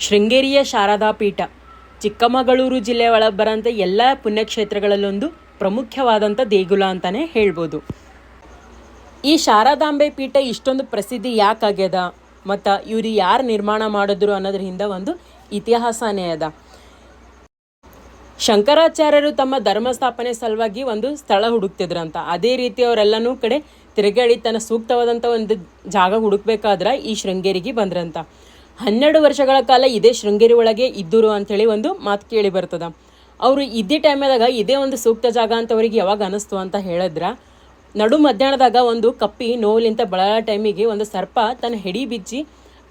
ಶೃಂಗೇರಿಯ ಶಾರದಾ ಪೀಠ ಚಿಕ್ಕಮಗಳೂರು ಜಿಲ್ಲೆ ಒಳಗೆ ಬರೋಂಥ ಎಲ್ಲ ಪುಣ್ಯಕ್ಷೇತ್ರಗಳಲ್ಲೊಂದು ಪ್ರಮುಖವಾದಂಥ ದೇಗುಲ ಅಂತಲೇ ಹೇಳ್ಬೋದು. ಈ ಶಾರದಾಂಬೆ ಪೀಠ ಇಷ್ಟೊಂದು ಪ್ರಸಿದ್ಧಿ ಯಾಕಾಗ್ಯದ ಮತ್ತು ಇವರು ಯಾರು ನಿರ್ಮಾಣ ಮಾಡಿದ್ರು ಅನ್ನೋದ್ರ ಹಿಂದೆ ಒಂದು ಇತಿಹಾಸನೇ ಅದ. ಶಂಕರಾಚಾರ್ಯರು ತಮ್ಮ ಧರ್ಮ ಸ್ಥಾಪನೆ ಸಲುವಾಗಿ ಒಂದು ಸ್ಥಳ ಹುಡುಕ್ತಿದ್ರಂತ. ಅದೇ ರೀತಿ ಅವರೆಲ್ಲನೂ ಕಡೆ ತಿರುಗಾಡಿ ತನ್ನ ಸೂಕ್ತವಾದಂಥ ಒಂದು ಜಾಗ ಹುಡುಕ್ಬೇಕಾದ್ರೆ ಈ ಶೃಂಗೇರಿಗೆ ಬಂದ್ರಂತ. 12 ವರ್ಷಗಳ ಕಾಲ ಇದೇ ಶೃಂಗೇರಿ ಒಳಗೆ ಇದ್ದರು ಅಂಥೇಳಿ ಒಂದು ಮಾತು ಕೇಳಿ ಬರ್ತದ. ಅವರು ಇದ್ದೇ ಟೈಮ್ದಾಗ ಇದೇ ಒಂದು ಸೂಕ್ತ ಜಾಗ ಅಂತ ಅವ್ರಿಗೆ ಯಾವಾಗ ಅನ್ನಿಸ್ತು ಅಂತ ಹೇಳಿದ್ರೆ, ನಡು ಮಧ್ಯಾಹ್ನದಾಗ ಒಂದು ಕಪ್ಪಿ ನೋವುಲಿಂತ ಬಳಲ ಟೈಮಿಗೆ ಒಂದು ಸರ್ಪ ತನ್ನ ಹೆಡಿ ಬಿಚ್ಚಿ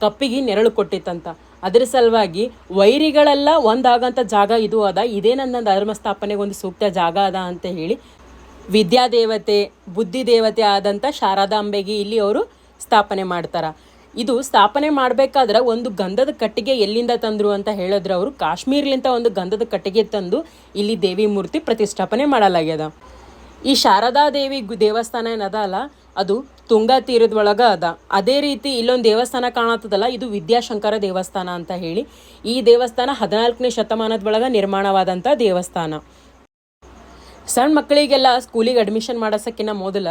ಕಪ್ಪಿಗೆ ನೆರಳು ಕೊಟ್ಟಿತ್ತಂತ. ಅದ್ರ ಸಲುವಾಗಿ ವೈರಿಗಳೆಲ್ಲ ಒಂದಾಗಂಥ ಜಾಗ ಇದು ಅದ, ಇದೇ ನನ್ನ ಧರ್ಮ ಸ್ಥಾಪನೆಗೆ ಒಂದು ಸೂಕ್ತ ಜಾಗ ಅದ ಅಂತ ಹೇಳಿ ವಿದ್ಯಾದೇವತೆ ಬುದ್ಧಿ ದೇವತೆ ಆದಂಥ ಶಾರದಾಂಬೆಗೆ ಇಲ್ಲಿ ಅವರು ಸ್ಥಾಪನೆ ಮಾಡ್ತಾರೆ. ಇದು ಸ್ಥಾಪನೆ ಮಾಡಬೇಕಾದ್ರೆ ಒಂದು ಗಂಧದ ಕಟ್ಟಿಗೆ ಎಲ್ಲಿಂದ ತಂದರು ಅಂತ ಹೇಳಿದ್ರೆ, ಅವರು ಕಾಶ್ಮೀರ್ಲಿಂತ ಒಂದು ಗಂಧದ ಕಟ್ಟಿಗೆ ತಂದು ಇಲ್ಲಿ ದೇವಿ ಮೂರ್ತಿ ಪ್ರತಿಷ್ಠಾಪನೆ ಮಾಡಲಾಗ್ಯದ. ಈ ಶಾರದಾ ದೇವಿ ದೇವಸ್ಥಾನ ಏನದ ಅಲ್ಲ, ಅದು ತುಂಗಾ ತೀರದೊಳಗೆ ಅದ. ಅದೇ ರೀತಿ ಇಲ್ಲೊಂದು ದೇವಸ್ಥಾನ ಕಾಣತ್ತದಲ್ಲ, ಇದು ವಿದ್ಯಾಶಂಕರ ದೇವಸ್ಥಾನ ಅಂತ ಹೇಳಿ. ಈ ದೇವಸ್ಥಾನ 14ನೇ ಶತಮಾನದೊಳಗೆ ನಿರ್ಮಾಣವಾದಂಥ ದೇವಸ್ಥಾನ. ಸಣ್ಣ ಮಕ್ಕಳಿಗೆಲ್ಲ ಸ್ಕೂಲಿಗೆ ಅಡ್ಮಿಷನ್ ಮಾಡೋಸಕ್ಕಿಂತ ಮೊದಲ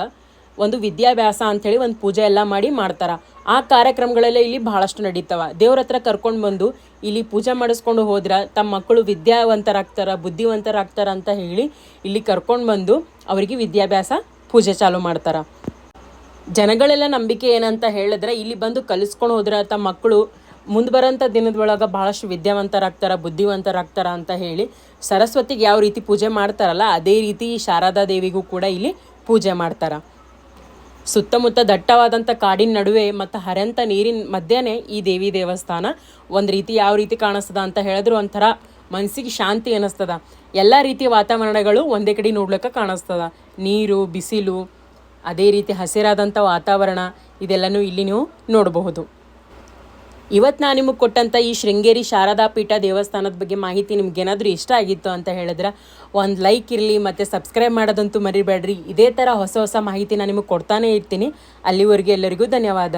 ಒಂದು ವಿದ್ಯಾಭ್ಯಾಸ ಅಂಥೇಳಿ ಒಂದು ಪೂಜೆ ಎಲ್ಲ ಮಾಡ್ತಾರೆ. ಆ ಕಾರ್ಯಕ್ರಮಗಳೆಲ್ಲ ಇಲ್ಲಿ ಬಹಳಷ್ಟು ನಡೀತಾವ. ದೇವ್ರ ಹತ್ರ ಕರ್ಕೊಂಡು ಬಂದು ಇಲ್ಲಿ ಪೂಜೆ ಮಾಡಿಸ್ಕೊಂಡು ಹೋದ್ರೆ ತಮ್ಮ ಮಕ್ಕಳು ವಿದ್ಯಾವಂತರಾಗ್ತಾರೆ, ಬುದ್ಧಿವಂತರಾಗ್ತಾರೆ ಅಂತ ಹೇಳಿ ಇಲ್ಲಿ ಕರ್ಕೊಂಡು ಬಂದು ಅವರಿಗೆ ವಿದ್ಯಾಭ್ಯಾಸ ಪೂಜೆ ಚಾಲು ಮಾಡ್ತಾರೆ. ಜನಗಳೆಲ್ಲ ನಂಬಿಕೆ ಏನಂತ ಹೇಳಿದ್ರೆ, ಇಲ್ಲಿ ಬಂದು ಕಲಿಸ್ಕೊಂಡು ಹೋದ್ರೆ ತಮ್ಮ ಮಕ್ಕಳು ಮುಂದೆ ಬರೋಂಥ ದಿನದೊಳಗೆ ಭಾಳಷ್ಟು ವಿದ್ಯಾವಂತರಾಗ್ತಾರೆ, ಬುದ್ಧಿವಂತರಾಗ್ತಾರೆ ಅಂತ ಹೇಳಿ ಸರಸ್ವತಿಗೆ ಯಾವ ರೀತಿ ಪೂಜೆ ಮಾಡ್ತಾರಲ್ಲ, ಅದೇ ರೀತಿ ಈ ಶಾರದಾ ದೇವಿಗೂ ಕೂಡ ಇಲ್ಲಿ ಪೂಜೆ ಮಾಡ್ತಾರೆ. ಸುತ್ತಮುತ್ತ ದಟ್ಟವಾದಂಥ ಕಾಡಿನ ನಡುವೆ ಮತ್ತು ಹರಿಯಂಥ ನೀರಿನ ಮಧ್ಯೆ ಈ ದೇವಿ ದೇವಸ್ಥಾನ ಒಂದು ರೀತಿ ಯಾವ ರೀತಿ ಕಾಣಿಸ್ತದ ಅಂತ ಹೇಳಿದ್ರು ಒಂಥರ ಮನಸ್ಸಿಗೆ ಶಾಂತಿ ಅನ್ನಿಸ್ತದ. ಎಲ್ಲ ರೀತಿಯ ವಾತಾವರಣಗಳು ಒಂದೇ ಕಡೆ ನೋಡ್ಲಿಕ್ಕೆ ಕಾಣಿಸ್ತದ. ನೀರು, ಬಿಸಿಲು, ಅದೇ ರೀತಿ ಹಸಿರಾದಂಥ ವಾತಾವರಣ, ಇದೆಲ್ಲನೂ ಇಲ್ಲಿ ನೀವು ನೋಡಬಹುದು. ಇವತ್ತು ನಾನು ನಿಮಗೆ ಕೊಟ್ಟಂಥ ಈ ಶೃಂಗೇರಿ ಶಾರದಾ ಪೀಠ ದೇವಸ್ಥಾನದ ಬಗ್ಗೆ ಮಾಹಿತಿ ನಿಮ್ಗೇನಾದರೂ ಇಷ್ಟ ಆಗಿತ್ತು ಅಂತ ಹೇಳಿದ್ರೆ ಒಂದು ಲೈಕ್ ಇರಲಿ ಮತ್ತು ಸಬ್ಸ್ಕ್ರೈಬ್ ಮಾಡೋದಂತೂ ಮರಿಬೇಡ್ರಿ. ಇದೇ ಥರ ಹೊಸ ಹೊಸ ಮಾಹಿತಿ ನಾನು ನಿಮಗೆ ಕೊಡ್ತಾನೇ ಇರ್ತೀನಿ. ಅಲ್ಲಿವರೆಗೆ ಎಲ್ಲರಿಗೂ ಧನ್ಯವಾದ.